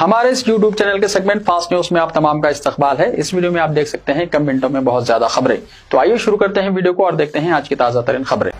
हमारे इस YouTube channel के सेगमेंट फास्ट न्यूज में आप तमाम का इस्तकबाल है। इस वीडियो में आप देख सकते हैं कम मिनटों में बहुत ज्यादा खबरें। तो आइए शुरू करते हैं वीडियो को और देखते हैं आज की ताजा तरीन खबरें।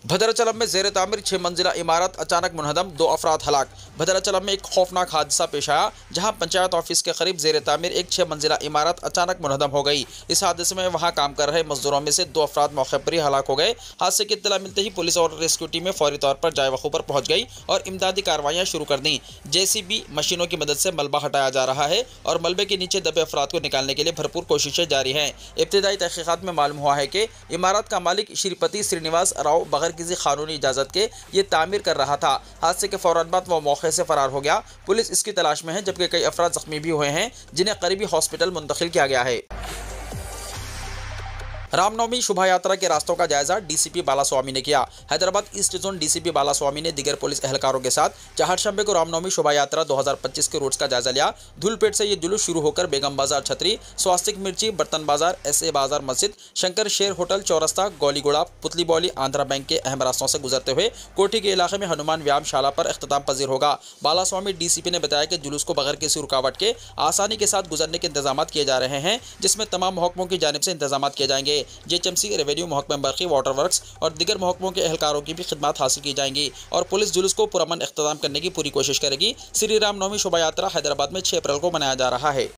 भद्राचलम में जेर तामीर 6 मंजिला इमारत अचानक मुनहदम, 2 अफराद हलाक। भद्राचलम में एक खौफनाक हादसा पेश आया, जहां पंचायत ऑफिस के करीब जेर तामीर एक 6 मंजिला इमारत अचानक मुनहदम हो गई। इस हादसे में वहां काम कर रहे मजदूरों में से 2 अफराद मौके पर ही हलाक हो गए। हादसे की इत्तला मिलते ही पुलिस और रेस्क्यू टीमें फौरी तौर पर जाए वकूफ पर पहुंच गई और इमदादी कार्रवाइयां शुरू कर दी। JCB मशीनों की मदद से मलबा हटाया जा रहा है और मलबे के नीचे दबे अफराद को निकालने के लिए भरपूर कोशिशें जारी हैं। इब्तिदाई तहकीकात में मालूम हुआ है कि इमारत का मालिक श्रीपति श्रीनिवास राव बगैर किसी कानूनी इजाजत के ये तामीर कर रहा था। हादसे के फौरन बाद वो मौके से फरार हो गया। पुलिस इसकी तलाश में है, जबकि कई अफराद जख्मी भी हुए हैं, जिन्हें करीबी हॉस्पिटल मुंतकिल किया गया है। रामनवमी शोभा यात्रा के रास्तों का जायजा DCP बालास्वामी ने किया। Hyderabad east zone DCP Balaswamy ने दीगर पुलिस एहलकारों के साथ चहारशंबे को रामनवमी शोभा यात्रा 2025 के रूट्स का जायजा लिया। धूलपेट से ये जुलूस शुरू होकर बेगम बाजार छतरी, स्वास्तिक मिर्ची, बर्तन बाजार, SA बाजार मस्जिद, शंकर शेर होटल चौरस्ता, गौलीगोड़ा, पुतली बौली, आंध्रा बैंक के अहम रास्तों से गुजरते हुए कोठी के इलाके में हनुमान व्यायामशाला पर अख्ताम पजीर होगा। बालास्वामी DCP ने बताया कि जुलूस को बगैर किसी रुकावट के आसानी के साथ गुजरने के इंतजाम किए जा रहे हैं, जिसमें तमाम महकमों की जानिब से इंतजाम किए जाएंगे। JHMC, रेवेन्यू महकमा बरकी, वाटर वर्क्स और दीगर महकमों के एहलकारों की भी खिदमत हासिल की जाएंगी और पुलिस जुलूस को पुरअमन इख्तिताम करने की पूरी कोशिश करेगी। श्री रामनवमी शोभा यात्रा हैदराबाद में 6 अप्रैल को मनाया जा रहा है।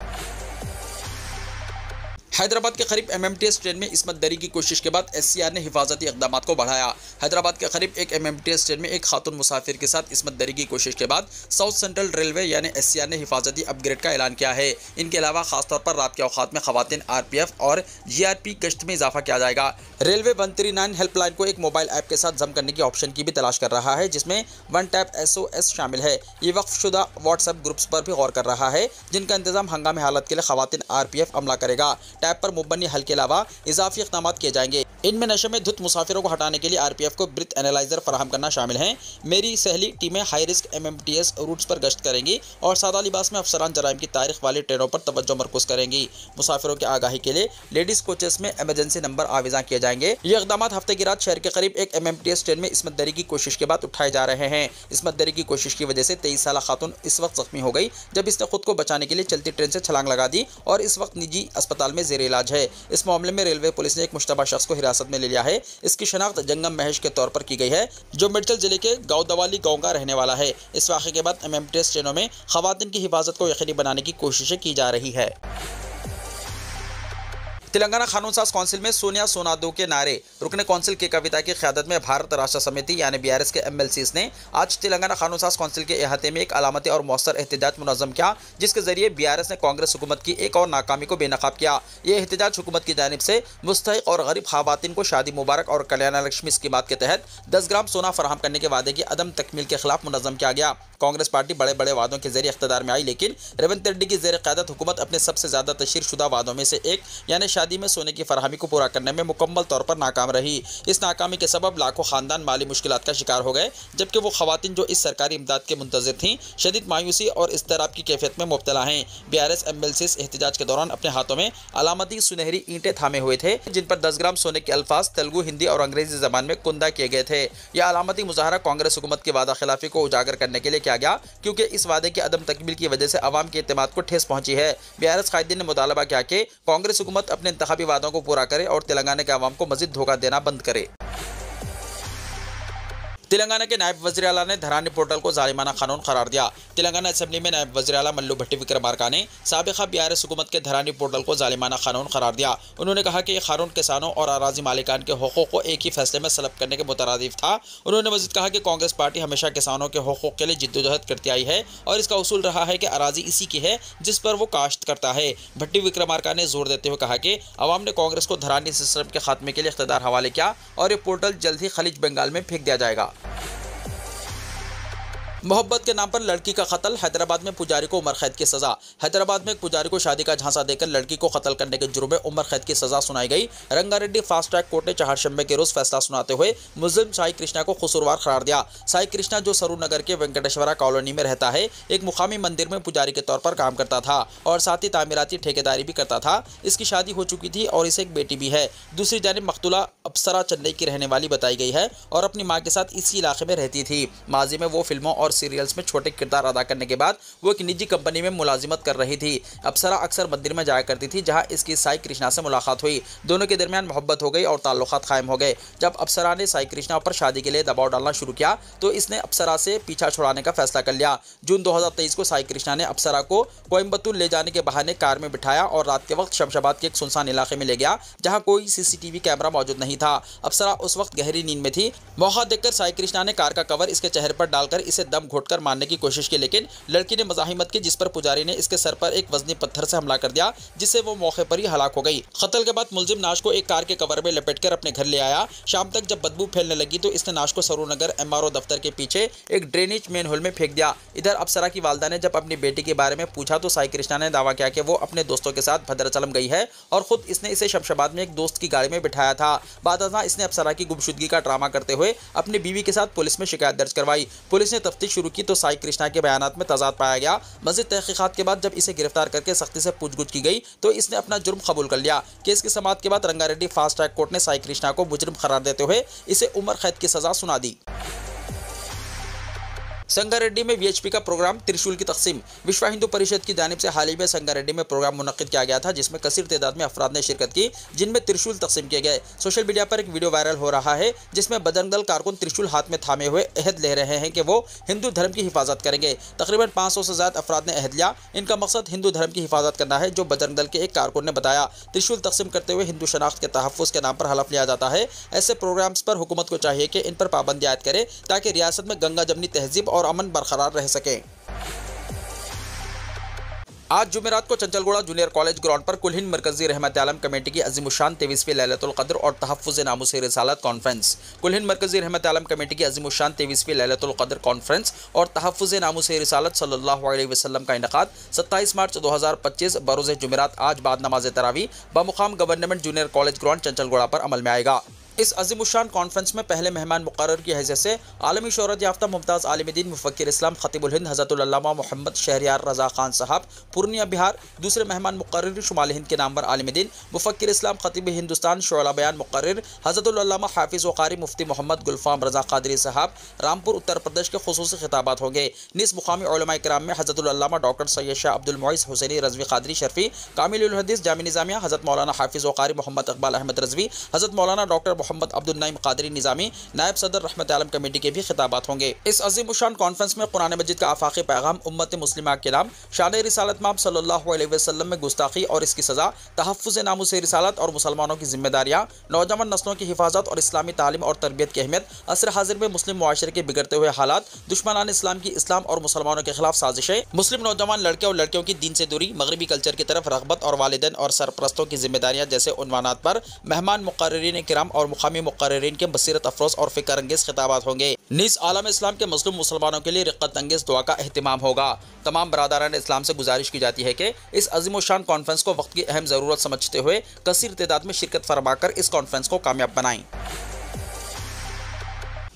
हैदराबाद के करीब MMTS ट्रेन में इस्मत दरी की कोशिश के बाद SCR ने हिफाजती इक़दामात को बढ़ाया। हैदराबाद के करीब एक MMTS ट्रेन में एक खातून मुसाफिर के साथ इस्मत दरी की कोशिश के बाद साउथ सेंट्रल रेलवे यानी SCR ने हिफाजती अपग्रेड का ऐलान किया है। इनके अलावा खासतौर पर रात के औकात में खवातीन RPF और GRP गश्त में इजाफा किया जाएगा। रेलवे 139 हेल्पलाइन को एक मोबाइल ऐप के साथ जम करने की ऑप्शन की भी तलाश कर रहा है, जिसमें वन टैप SOS शामिल है। ये वक्फशुदा व्हाट्सएप ग्रुप्स पर भी गौर कर रहा है, जिनका इंतजाम हंगामी हालत के लिए खवातीन RPF अमला करेगा। टैब पर मुबनी हल के अलावा इजाफी इक़दाम किए जाएंगे। इनमें नशे में धुत मुसाफिरों को हटाने के लिए RPF को ब्रीथ एनालाइजर फराहम करना शामिल है। मेरी सहेली टीमें हाई रिस्क MMTS रूट्स पर गश्त करेंगी और सादा लिबास में अफसरान जराइम की तारीख वाली ट्रेनों पर तवज्जो मरकूज करेंगी। मुसाफिरों की आगाही के लिए लेडीज कोचेस में इमरजेंसी नंबर आविज़ा किए जाएंगे। ये इक़दाम हफ्ते की रात शहर के करीब एक MMTS ट्रेन में इस्मत दरी की कोशिश के बाद उठाए जा रहे हैं। इस्मत दरी की कोशिश की वजह से 23 साल खातून इस वक्त जख्मी हो गई, जब इसने खुद को बचाने के लिए चलती ट्रेन से छलांग लगा दी और इस वक्त निजी अस्पताल में जेर इलाज है। इस मामले में रेलवे पुलिस ने एक मुश्तबा शख्स को हिरासत में ले लिया है। इसकी शनाख्त जंगम महश के तौर पर की गई है, जो मिर्चल जिले के गाँवदवाली गाँव का रहने वाला है। इस वाक़े के बाद MMTS ट्रेनों में खवातीन की हिफाजत को यकीनी बनाने की कोशिशें की जा रही है। तेलंगाना कानून साज कौंसिल में सोनिया सोनादो के नारे। रुकने कौंसिल के कविता की क़यादत में भारत राष्ट्र समिति यानी BRS के MLCs ने आज तेलंगाना कानून साज कौंसिल के अहाते में एक अलामती और मौसर एहतजाज मुनज़्ज़म किया, जिसके जरिए BRS ने कांग्रेस हुकूमत की एक और नाकामी को बेनकाब किया। ये एहतजाज हुकूमत की जानिब से मुस्तहिक़ और गरीब ख़वातीन को शादी मुबारक और कल्याण लक्ष्मी स्कीमात के तहत 10 ग्राम सोना फराहम करने के वादे की अदम तकमील के खिलाफ मुनज़्ज़म किया गया। कांग्रेस पार्टी बड़े बड़े वादों के जरिए इख्तिदार में आई, लेकिन रेवंत रेड्डी की ज़ेर क़यादत हुकूमत अपने सबसे ज़्यादा तशहीर शुदा वादों में से एक यानी शादी में सोने की फराहमी को पूरा करने में मुकम्मल तौर पर नाकाम रही। इस नाकामी के सबब लाखों ख़ानदान माली मुश्किलात का शिकार हो गए, जबकि वो ख़वातीन जो इस सरकारी इमदाद के मुंतज़िर थीं शदीद मायूसी और इज़्तिराब की कैफियत में मुब्तला हैं। BRS MLCs एहतजाज के दौरान अपने हाथों में अलामती सुनहरी ईंटें थामे हुए थे, जिन पर 10 ग्राम सोने के अल्फाज तेलुगु, हिंदी और अंग्रेजी ज़बान में कुंदा किए गए थे। यह अलामती मुजाहरा कांग्रेस हुकूमत की वादा खिलाफी को उजागर करने के लिए किया गया, क्योंकि इस वादे की अदम तकमील की वजह से अवाम के एतमाद को ठेस पहुंची है। BRS कायदीन ने मुतालबा किया कि कांग्रेस हुकूमत अपने इंतखाबी वादों को पूरा करे और तेलंगाना के अवाम को मज़ीद धोखा देना बंद करे। तेलंगाना के नायब वज़ीर आला ने धरानी पोर्टल को जालिमाना कानून करार दिया। तेलंगाना असेंबली में नायब वज़ीर आला मल्लू भट्टी विक्रमार्का ने साबिक़ा BRS हुकूमत के धरानी पोर्टल को जालिमाना कानून करार दिया। उन्होंने कहा कि यह कानून किसानों और अराजी मालिकान के हुकूक़ को एक ही फैसले में सलब करने के मुतरादिफ था। उन्होंने मज़ीद कहा कि कांग्रेस पार्टी हमेशा किसानों के हुकूक़ के लिए जिद्दोजहद करती आई है और इसका उसूल रहा है कि अराजी इसी की है जिस पर वो काश्त करता है। भट्टी विक्रमार्का ने जोर देते हुए कहा कि अवाम ने कांग्रेस को धरानी सिस्टम के खात्मे के लिए इख्तियार हवाले किया और ये पोर्टल जल्द ही खलीज बंगाल में फेंक दिया जाएगा। मोहब्बत के नाम पर लड़की का कत्ल, हैदराबाद में पुजारी को उम्र कैद की सजा। हैदराबाद में एक पुजारी को शादी का झांसा देकर लड़की को कत्ल करने के जुर्म में उम्र कैद की सजा सुनाई गई। रंगारेड्डी फास्ट ट्रैक कोर्ट ने चहारशंबे के रोज फैसला सुनाते हुए मुल्जिम साई कृष्णा को कसूरवार करार दिया। साई कृष्णा, जो सरूर नगर के वेंकटेश्वरा कॉलोनी में रहता है, एक मुकामी मंदिर में पुजारी के तौर पर काम करता था और साथ ही तामीराती ठेकेदारी भी करता था। इसकी शादी हो चुकी थी और इसे एक बेटी भी है। दूसरी जानिब मकतूला अप्सरा चेन्नई की रहने वाली बताई गई है और अपनी माँ के साथ इसी इलाके में रहती थी। माजी में वो फिल्मों और और सीरियल्स में छोटे किरदार अदा करने के बाद वो एक निजी कंपनी में मुलाजिमत कर रही थी। अप्सरा अक्सर मंदिर में जाया करती थी, जहां इसकी साई कृष्णा से मुलाकात हुई। दोनों के दरमियान मोहब्बत हो गई और ताल्लुकात कायम हो गए। जब अप्सरा ने साई कृष्णा पर शादी के लिए दबाव डालना शुरू किया तो इसने अप्सरा से पीछा छुड़ाने का फैसला कर लिया। जून 2023 को साई कृष्णा ने अप्सरा को कोयम्बतूर ले जाने के बहाने कार में बिठाया और रात के वक्त शमशाबाद के एक सुनसान इलाके में ले गया, जहां कोई सीसीटीवी कैमरा मौजूद नहीं था। अप्सरा उस वक्त गहरी नींद में थी। मौका देखकर साई कृष्णा ने कार का कवर इसके चेहरे पर डालकर इसे दम घोटकर मारने की कोशिश की, लेकिन लड़की ने मज़ाहिमत की, जिस पर पुजारी ने इसके सर पर एक वजनी पत्थर से हमला कर दिया, जिससे वो मौके पर ही हलाक हो गई। कत्ल के बाद मुलजिम नाश को एक कार के कवर में लपेटकर अपने घर ले आया। शाम तक जब बदबू फैलने लगी तो इसने नाश को सरूरनगर MRO दफ्तर के पीछे एक ड्रेनेज मेन होल में फेंक दिया। इधर अप्सरा की वालदा ने जब अपनी बेटी के बारे में पूछा तो साई कृष्णा ने दावा किया कि वो अपने दोस्तों के साथ भद्राचलम गई है और खुद इसने इसे शमशाबाद में एक दोस्त की गाड़ी में बिठाया था। बादअज़ां इसने अप्सरा की गुमशुदगी का ड्रामा करते हुए अपनी बीवी के साथ पुलिस में शिकायत दर्ज करवाई। पुलिस ने तफ्तीश शुरू की तो साई कृष्णा के बयानात में तजाद पाया गया। मज़ीद तहकीकात के बाद जब इसे गिरफ्तार करके सख्ती से पूछगुछ की गई तो इसने अपना जुर्म कबूल कर लिया। केस की समाअत के बाद रंगारेड्डी फास्ट ट्रैक कोर्ट ने साई कृष्णा को मुजरिम करार देते हुए इसे उम्र कैद की सजा सुना दी। संगारेड्डी में VHP का प्रोग्राम त्रिशूल की तकसीम। विश्व हिंदू परिषद की जानिब से हाल ही में संगारेड्डी में प्रोग्राम मुनक्किद किया गया था, जिसमें कसीर तादाद में अफराद ने शिरकत की, जिनमें त्रिशूल तकसीम किए गए। सोशल मीडिया पर एक वीडियो वायरल हो रहा है जिसमें बजरंग दल कारकुन त्रिशूल हाथ में थामे हुए अहद ले रहे हैं कि वो हिंदू धर्म की हिफाजत करेंगे। तकरीबन 500 से ज्यादा अफराद ने अहद लिया। इनका मकसद हिंदू धर्म की हिफाजत करना है, जो बजरंग दल के एक कारकुन ने बताया। त्रिशूल तकसीम करते हुए हिंदू शनाख्त के तहफ़्फ़ुज़ के नाम पर हलफ लिया जाता है। ऐसे प्रोग्राम्स पर हुकूमत को चाहिए कि इन पर पाबंदी आयद करे ताकि रियासत में गंगा जमनी तहजीब और अमन बरकरार रह सके। आज जुमेरात को चंचलगौड़ा जूनियर कॉलेज ग्राउंड पर कुल हिंद मरकजी रहमत आलम कमेटी की अज़ीमुशान 23वीं लैलतुल क़द्र और तहफ़्फ़ुज़ नामुस रिसालत कॉन्फ्रेंस। कुल हिंद मरकजी रहमत आलम कमेटी की अज़ीमुशान 23वीं लैलतुल क़द्र कॉन्फ्रेंस और तहफ़्फ़ुज़ नामुस रिसालत सल्लल्लाहु अलैहि वसल्लम का इनेकाद 27 मार्च 2025 बरोज़ जुमेरात आज बाद नमाज तरावी बमुक़ाम गवर्नमेंट जूनियर कॉलेज ग्राउंड चंचलगौड़ा पर अमल में आएगा। इस अज़ीमुशान कॉन्फ्रेंस में पहले मेहमान मुक़र्रर की हैसियत से आलमी शोहरत याफ्ता मुमताज़ आलिम दीन मुफ़क्किर इस्लाम ख़तीबुल हिंद हज़रतुल अल्लामा मोहम्मद शहरियार रज़ा ख़ान साहब पूर्णिया बिहार। दूसरे मेहमान मुक़र्रर शुमाल हिंद के नामवर आलिम दीन मुफ़क्किर इस्लाम ख़तीब हिंदुस्तान शोला बयान मुक़र्रर हज़रतुल अल्लामा हाफ़िज़ व क़ारी मुफ्ती मोहम्मद गुलफ़ाम रज़ा क़ादरी साहब रामपुर उत्तर प्रदेश के ख़ुसूसी खिताबात होंगे। निस मुक़ामी उलमा किराम में हज़रतुल अल्लामा डॉक्टर सैयद शाह अब्दुल मुईस हुसैनी रज़वी क़ादरी शर्फ़ी कामिलुल हदीस जामी निज़ामिया हज़रत मौलाना हाफ़िज़ व क़ारी मोहम्मद इक़बाल अहमद रज़वी हज़रत मौलाना डॉक्टर मोहम्मद अब्दुल नईम क़ादरी निज़ामी नायब सदर रहमत आलम कमेटी के भी खिताबात होंगे। इस अज़ीमुशान कॉन्फ्रेंस में कुरान मजीद का आफाक़ी पैगाम उम्मत मुस्लिमा के नाम शान रिसालत माब सल्लल्लाहु अलैहि वसल्लम में गुस्ताखी और इसकी सज़ा, तहफ़्फ़ुज़ नामुस रिसालत और मुसलमानों की जिम्मेदारियाँ, नौजवान नस्लों की हिफाजत और इस्लामी तालीम और तरबियत की अहमियत, असर हाजिर में मुस्लिम मुआशरे के बिगड़ते हुए हालात, दुश्मनान इस्लाम की इस्लाम और मुसलमानों के खिलाफ साजिशें, मुस्लिम नौजवान लड़के और लड़कियों की दीन से दूरी, मगरबी कल्चर की तरफ रग़बत और वालिदैन और सरपरस्तों की जिम्मेदारियाँ जैसे उन्वानात पर मेहमान मुक़र्ररीन किराम और मुक़ामी मुक़र्ररीन के बसीरत अफरोज़ और फ़िक्र अंगेज़ खिताबात होंगे। नीज़ आलम इस्लाम के मज़लूम मुसलमानों के लिए रिक़्क़त अंगेज़ दुआ का एहतिमाम होगा। तमाम बरादरान इस्लाम से गुजारिश की जाती है कि इस अज़ीमुशान कॉन्फ्रेंस को वक्त की अहम ज़रूरत समझते हुए कसीर तादाद में शिरकत फरमाकर इस कॉन्फ्रेंस को कामयाब बनाएं।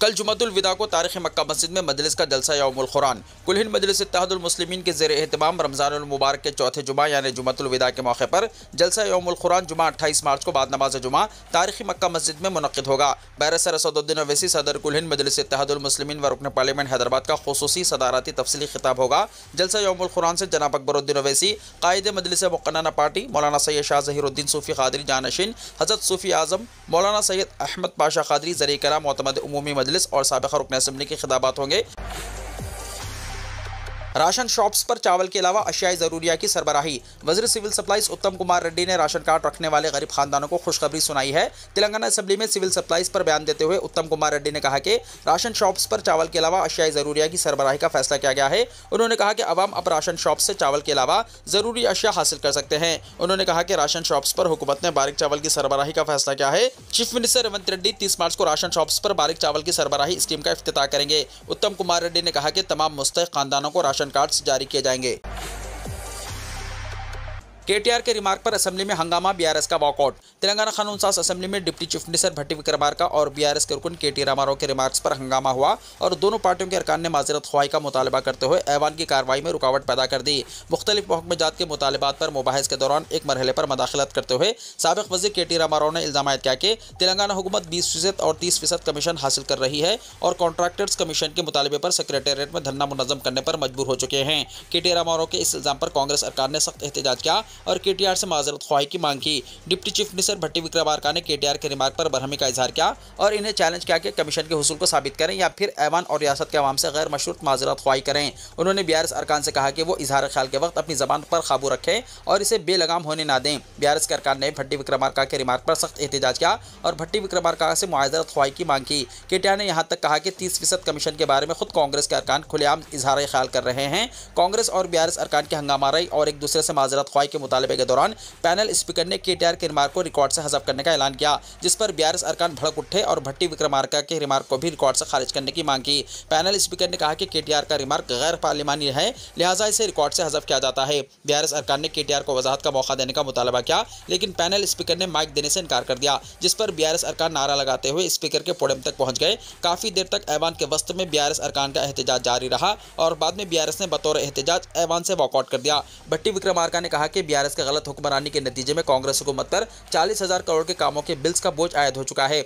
कल जुमातुल विदा को तारीख़ मक्का मस्जिद में मजलिस का जलसा यौमुल कुरान। कुल हिंद मजलिस इत्तेहादुल मुस्लिमीन के ज़ेर एहतमाम रमज़ानुल मुबारक के चौथे जुमा यानी जुमातुल विदा के मौके पर जलसा यौमुल कुरान जुमा 28 मार्च को बाद नमाज जुमा तारीख़ी मक्का मस्जिद में मुनक़्क़िद होगा। बैरिस्टर असदुद्दीन अवैसी सदर कुल हिंद मजलिस इत्तेहादुल मुस्लिमीन व रुकन पार्लियामेंट हैदराबाद का ख़ुसूसी सदारती तफसीली खिताब होगा। जलसा यौमुल कुरान से जनाब अकबरुद्दीन अवैसी कायद मजलिस मुक़न्नना पार्टी मौलाना सैयद शाह ज़हीरुद्दीन सूफ़ी क़ादरी जानशीन हज़रत सूफ़ी आज़म मौलाना सैयद अहमद पाशा क़ादरी ज़रिए कराम मोतमद उमूमी मजलिस और साबिक़ रुकन असेंबली के खिताबात होंगे। राशन शॉप्स पर चावल के अलावा अशियाई ज़रूरिया की सरबराही। वज़ीर सिविल सप्लाईज उत्तम कुमार रेड्डी ने राशन कार्ड रखने वाले गरीब खानदानों को खुशखबरी सुनाई है। तेलंगाना असेंबली में सिविल सप्लाईज पर बयान देते हुए उत्तम कुमार रेड्डी ने कहा कि राशन शॉप्स पर चावल के अलावा अशियाई ज़रूरिया की सरबराही का फैसला किया गया है। उन्होंने कहा कि अवाम अब राशन शॉप्स से चावल के अलावा ज़रूरी अशिया हासिल कर सकते हैं। उन्होंने कहा कि राशन शॉप्स पर हुकूमत ने बारीक चावल की सरबराही का फैसला किया है। चीफ मिनिस्टर रेवंत रेड्डी 30 मार्च को राशन शॉप्स पर बारीक चावल की सरबराही स्कीम का इफ्तिताह करेंगे। उत्तम कुमार रेड्डी ने कहा कि तमाम मुस्तहिक़ खानदानों को राशन कार्ड जारी किए जाएंगे। केटीआर के रिमार्क पर असेंबली में हंगामा, बीआरएस का वॉकआउट। तेलंगाना कानून साज असेंबली में डिप्टी चीफ मिनिस्टर भट्टी विक्रमार्का और बीआरएस के रुकन केटी रामाराव के रिमार्क्स पर हंगामा हुआ और दोनों पार्टियों के अरकान ने माजरत ख्वाही का मुतालबा करते हुए ऐवान की कार्रवाई में रुकावट पैदा कर दी। मुख्तलिफ महकमेजात के मुतालबात पर मुबाहिस के दौरान एक मरहले पर मदाखलत करते हुए साबिक वज़ीर केटी रामाराव ने इल्जाम किया कि तेलंगाना हुकूमत 20% और 30% कमीशन हासिल कर रही है और कॉन्ट्रैक्टर्स कमीशन के मुतालबे पर सेक्रेटेरिएट में धरना मुनज़्ज़म करने पर मजबूर हो चुके हैं। केटी रामाराव के इस इल्जाम पर कांग्रेस अरकान ने सख्त एहतजाज किया और केटीआर से माजरत ख्वाही की मांग की। डिप्टी चीफ मिनिस्टर भट्टी विक्रमार्का ने केटीआर के रिमार्क पर बरहमी का इजहार किया और इन्हें चैलेंज किया कि कमीशन के हुसूल को साबित करें या फिर ऐवान और रियासत के अवाम से गैर मशरूत माजरत ख्वाही करें। उन्होंने बीआरएस अरकान से कहा कि वो इजहार ख्याल के वक्त अपनी जबान पर काबू रखें और इसे बेलगाम होने ना दें। बीआरएस के अरकान ने भट्टी विक्रमार्का के रिमार्क पर सख्त एहतजाज किया और भट्टी विक्रमार्का से माजरत ख्वाही की मांग की। केटीआर ने यहाँ तक कहा कि 30% कमीशन के बारे में खुद कांग्रेस के अरकान खुलेआम इजहार ख्याल कर रहे हैं। कांग्रेस और बीआरएस अरकान की हंगामाराई और एक दूसरे से माजरत ख्वाही के मुतालबे के दौरान पैनल स्पीकर ने केटीआर के रिमार्क को रिकॉर्ड से हज़फ करने का ऐलान किया, जिस पर बीआरएस अरकान भड़क उठे और भट्टी विक्रमार्का के रिमार्क को भी रिकॉर्ड से खारिज करने की मांग की। पैनल स्पीकर ने कहा कि केटीआर का रिमार्क गैर पार्लिमानी है, लिहाजा इसे रिकॉर्ड से हज़फ किया जाता है। बीआरएस अरकान ने केटीआर को वजाहत का मौका देने का मुतालबा किया, लेकिन पैनल स्पीकर ने माइक देने से इनकार कर दिया, जिस पर बीआरएस अरकान नारा लगाते हुए स्पीकर के पोडियम तक पहुंच गए। काफ़ी देर तक ऐवान के वस्त में बीआरएस अरकान का एहतजाज जारी रहा और बाद में बीआरएस ने बतौर एहतजाज ऐवान से वॉकआउट कर दिया। भट्टी विक्रमार्का ने कहा कि बीआरएस के गलत हुक्मरानी के नतीजे में कांग्रेस हुकूमत पर 40,000 करोड़ के कामों के बिल्स का बोझ आयद हो चुका है।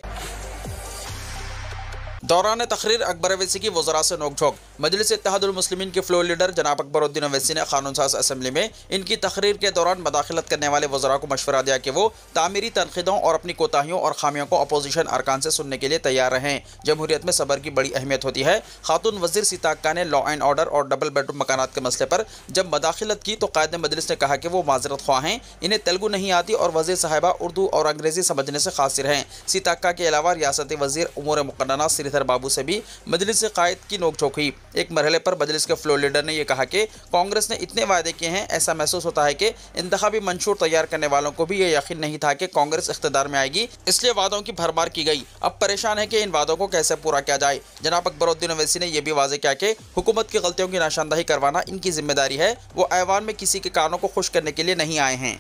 दौरान तकरीर अकबर अवैसी की वज़रा से नोकझोंक। मजलिस इत्तेहादुल मुस्लिमीन के फ्लोर लीडर जनाब अकबरुद्दीन अवैसी ने कानून साज असेंबली में इनकी तकरीर के दौरान मदाखलत करने वाले वज़रा को मशवरा दिया कि वो तामीरी तनक़ीदों और अपनी कोताहियों और खामियों को अपोजिशन अरकान से सुनने के लिए तैयार रहें। जमहूरियत में सब्र की बड़ी अहमियत होती है। खातून वज़ीर सीता अक्का ने लॉ एंड ऑर्डर और डबल बेडरूम मकानात के मसले पर जब मदाखलत की तो कायद मजलिस ने कहा कि वो माजरत ख्वाह हैं, इन्हें तेलुगु नहीं आती और वज़ीर साहिबा उर्दू और अंग्रेज़ी समझने से कासिर हैं। सीता अक्का के अलावा रियासती वज़ीर उमूर मुक़न्नना श्रीधर बाबू से भी मजलिस से कायद की नोकझोंक हुई। एक मरहले पर मजलिस के फ्लोर लीडर ने यह कहा कि कांग्रेस ने इतने वायदे किए हैं, ऐसा महसूस होता है कि इंतखाबी मंशूर तैयार करने वालों को भी यह यकीन नहीं था कि कांग्रेस इख्तिदार में आएगी, इसलिए वादों की भरमार की गई। अब परेशान है कि इन वादों को कैसे पूरा किया जाए। जनाब अकबरुद्दीन अवैसी ने यह भी वाज़ेह किया कि हुकूमत की गलतियों की निशानदही करवाना इनकी जिम्मेदारी है, वो ऐवान में किसी के कानों को खुश करने के लिए नहीं आए हैं।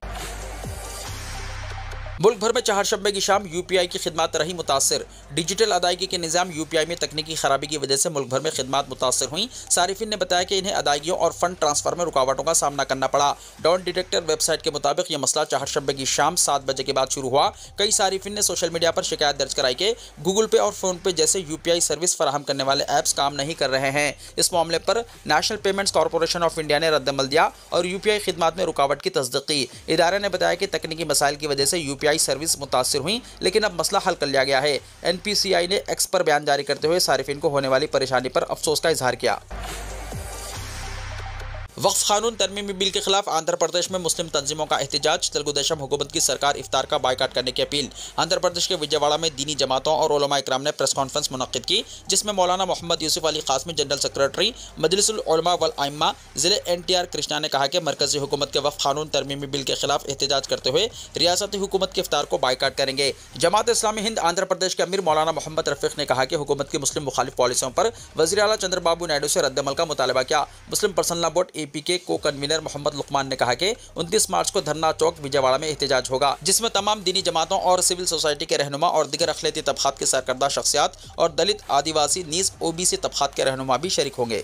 मुल्क भर में चहारशंबे की शाम यूपीआई की खिदमत रही मुतासर। डिजिटल अदायगी के निज़ाम यूपीआई में तकनीकी खराबी की वजह से मुल्क भर में खिदमत मुतासर हुई। सारिफिन ने बताया कि इन्हें अदायगियों और फंड ट्रांसफर में रुकावटों का सामना करना पड़ा। डॉन डिटेक्टर वेबसाइट के मुताबिक यह मसला चहारशंबे की शाम 7 बजे के बाद शुरू हुआ। कई सारिफिन ने सोशल मीडिया पर शिकायत दर्ज कराई कि गूगल पे और फोन पे जैसे यूपीआई सर्विस फराहम करने वाले ऐप्स काम नहीं कर रहे हैं। इस मामले पर national payments corporation of India ने रद्दअमल दिया और यूपीआई खिदमत में रुकावट की तस्दीक की। इदारे ने बताया कि तकनीकी मसाइल की वजह से यूपीआई सर्विस मुतासर हुई, लेकिन अब मसला हल कर लिया गया है। एनपीसीआई ने एक्स पर बयान जारी करते हुए सारिफिन को होने वाली परेशानी पर अफसोस का इजहार किया। वक्फ कानून तरमीमी बिल के खिलाफ आंध्र प्रदेश में मुस्लिम तंजीमों का एहतजाज। तेलुगु देशम हुकूमत की सरकार इफ्तार का बायकाट करने की अपील। आंध्र प्रदेश के विजयवाड़ा में दीनी जमातों और उलमा इकराम ने प्रेस कॉन्फ्रेंस मुनक्किद की, जिसमें मौलाना मोहम्मद यूसुफ अली कासमी जनरल सेक्रेटरी मजलिसुल उलमा वल आइम्मा ज़िले एनटीआर कृष्णा ने कहा कि मरकजी हुकूमत के वक्फ कानून तरमीमी बिल के खिलाफ एहतजाज करते हुए रियासती हुकूमत के इफ्तार को बायकाट करेंगे। जमात इस्लामी हिंद आंध्र प्रदेश के अमीर मौलाना मोहम्मद रफीक ने कहा कि हुकूमत की मुस्लिम मुखालिफ पॉलिसियों पर वज़ीर आला चंद्रबाबू नायडू से रद्दअमल का मुतालबा किया। मुस्लिम पर्सनल लॉ बोर्ड एपी के को कन्वीनर मोहम्मद लुकमान ने कहा कि 29 मार्च को धरना चौक विजयवाड़ा में एहतजाज होगा, जिसमें तमाम दीनी जमातों और सिविल सोसाइटी के रहनुमा और दीगर अखिलती तबकात के सरकर्दा शख्सियात और दलित, आदिवासी नीज ओबीसी तबकात के रहनुमा भी शरीक होंगे।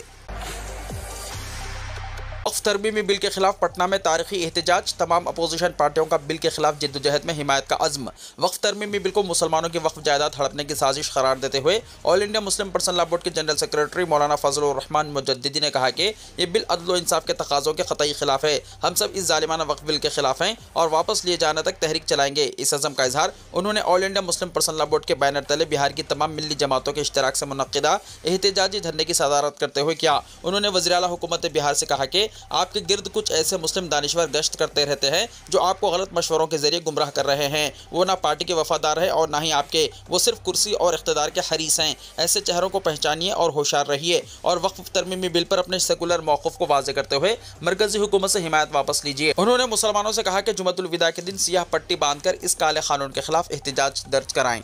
वक्फ तरमीमी बिल के खिलाफ पटना में तारीखी एहतजाज। तमाम अपोजिशन पार्टियों का बिल के खिलाफ जिद्दोजहद में हिमायत का अज़्म। वक्फ तरमीमी बिल को मुसलमानों की वक्फ जायदाद हड़पने की साजिश करार देते हुए all India Muslim personal law board के जनरल सेक्रेटरी मौलाना फजलुर रहमान मुजद्दिदी ने कहा कि ये बिल अदल व इंसाफ के तकाज़ों के क़तई खिलाफ है। हम सब इस जालिमाना वक्फ बिल के खिलाफ हैं और वापस लिए जाने तक तहरीक चलाएंगे। इस अज़म का इजहार उन्होंने all India Muslim personal law board के बैनर तले बिहार की तमाम मिली जमातों के इश्तराक से मुनक्किदा एहतजाजी धरने की सदारत करते हुए किया। उन्होंने वज़ीर आला हुकूमत बिहार से कहा कि आपके गिर्द कुछ ऐसे मुस्लिम दानिश्वर गश्त करते रहते हैं जो आपको गलत मशवरों के जरिए गुमराह कर रहे हैं। वो ना पार्टी के वफादार है और ना ही आपके, वो सिर्फ कुर्सी और इख्तिदार के हरीस हैं। ऐसे चेहरों को पहचानिए और होशियार रहिए और वक्फ तरमीमी बिल पर अपने सेकुलर मौक़िफ़ को वाज़ेह करते हुए मरकज़ी हुकूमत से हिमायत वापस लीजिए। उन्होंने मुसलमानों से कहा कि जुमअतुल विदा के दिन सियाह पट्टी बांधकर इस काले कानून के खिलाफ एहतजाज दर्ज कराएं।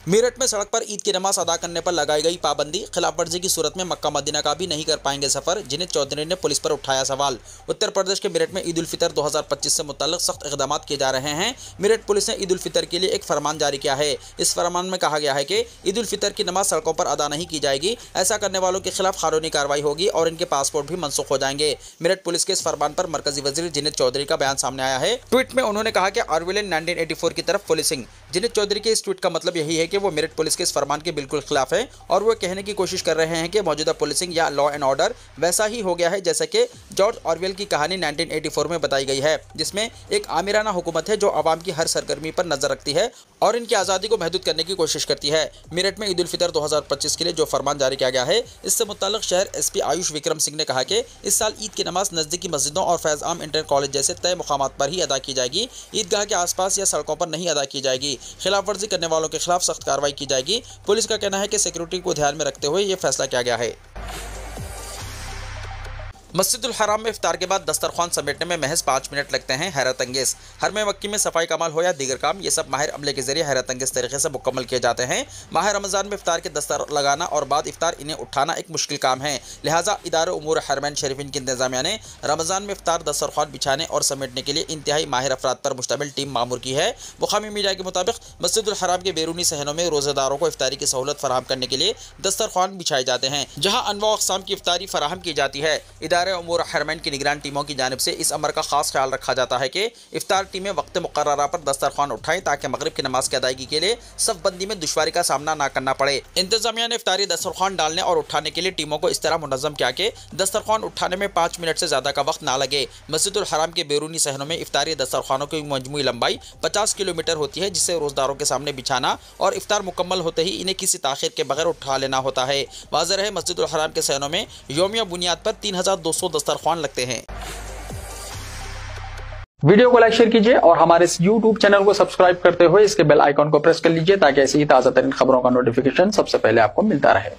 मेरठ में सड़क पर ईद की नमाज अदा करने पर लगाई गई पाबंदी, खिलाफवर्जी की सूरत में मक्का मदीना का भी नहीं कर पाएंगे सफर। जिनेद चौधरी ने पुलिस पर उठाया सवाल। उत्तर प्रदेश के मेरठ में ईद उल फितर 2025 से मुताल्लिक सख्त इक़दाम किए जा रहे हैं। मेरठ पुलिस ने ईद उल फितर के लिए एक फरमान जारी किया है। इस फरमान में कहा गया है कि ईद उल फितर की नमाज सड़कों पर अदा नहीं की जाएगी। ऐसा करने वालों के खिलाफ कानूनी कार्रवाई होगी और इनके पासपोर्ट भी मनसूख हो जाएंगे। मेरठ पुलिस के इस फरमान पर मरकजी वजीर जिनेद चौधरी का बयान सामने आया है। ट्वीट में उन्होंने कहा कि ऑरवेल 1984 की तरफ पुलिसिंग। जिनेद चौधरी के इस ट्वीट का मतलब यही है कि वो मेरठ पुलिस के इस फरमान के बिल्कुल खिलाफ है और वो कहने की कोशिश कर रहे हैं कि मौजूदा पुलिसिंग या लॉ एंड ऑर्डर वैसा ही हो गया है जैसे कि जॉर्ज ऑरवेल की कहानी 1984 में बताई गई है, जिसमें एक आमिराना हुकूमत है जो आवाम की हर सरगर्मी पर नजर रखती है और इनकी आज़ादी को महदूद करने की कोशिश करती है। मेरठ में ईद उल फितर 2025 के लिए जो फरमान जारी किया गया है, इससे मुताल्लिक शहर एसपी आयुष विक्रम सिंह ने कहा कि इस साल ईद की नमाज नज़दीकी मस्जिदों और फैज़ आम इंटर कॉलेज जैसे तय मुकामात पर ही अदा की जाएगी। ईदगाह के आसपास या सड़कों पर नहीं अदा की जाएगी। खिलाफ वर्जी करने वालों के खिलाफ सख्त कार्रवाई की जाएगी। पुलिस का कहना है कि सिक्योरिटी को ध्यान में रखते हुए यह फैसला किया गया है। मस्जिदुल हराम में इफ्तार के बाद दस्तरखान समेटने में महज 5 मिनट लगते हैं, हैरत अंगेज। हरम मक्की में सफाई कमाल हो या दीगर काम, ये सब माहिर अमले के जरिए हैरत अंगेज तरीके से मुकम्मल किए जाते हैं। माह रमज़ान में इफ्तार के दस्तर लगाना और बाद इफ्तार इन्हें उठाना एक मुश्किल काम है। लिहाजा इदारे उमूर हरमैन शरीफिन की इंतजामिया ने रमज़ान में इफ्तार दस्तरखान बिछाने और समेटने के लिए इंतहाई माहिर अफराद पर मुश्तमिल टीम मामूर की है। मुकामी मीडिया के मुताबिक मस्जिदुल हराम के बैरूनी सहनों में रोज़ेदारों को इफ्तारी की सहूलत फराहम करने के लिए दस्तरखान बिछाए जाते हैं, जहाँ अनवा अक़साम की इफ्तारी फराहम की जाती है। इदारे उमूर हरमैन की निगरान टीमों की जानिब से इस अमर का खास ख्याल रखा जाता है कि इफ्तार टीमें वक्त मुकर्ररा पर दस्तरखान उठाएं ताकि मगरिब की नमाज की अदायगी के लिए सफ़बंदी में दुश्वारी का सामना ना करना पड़े। इंतजामिया ने इफ्तारी दस्तरखान डालने और उठाने के लिए टीमों को इस तरह मुनज़्ज़म किया कि दस्तरखान उठाने में 5 मिनट से ज़्यादा का वक्त ना लगे। मस्जिदुल हराम के बैरूनी सहनों में इफ्तारी दस्तरखानों की मजमूई लंबाई 50 किलोमीटर होती है, जिससे रोज़दारों के सामने बिछाना और इफ्तार मुकम्मल होते ही इन्हें किसी ताख़ीर के बगैर उठा लेना होता है। वाज़ेह है मस्जिदुल हराम के सहनों में यौमिया बुनियाद पर 3200 दस्तरखान लगते हैं। वीडियो को लाइक शेयर कीजिए और हमारे इस YouTube चैनल को सब्सक्राइब करते हुए इसके बेल आइकॉन को प्रेस कर लीजिए ताकि ऐसी ही ताज़ा तरीन खबरों का नोटिफिकेशन सबसे पहले आपको मिलता रहे।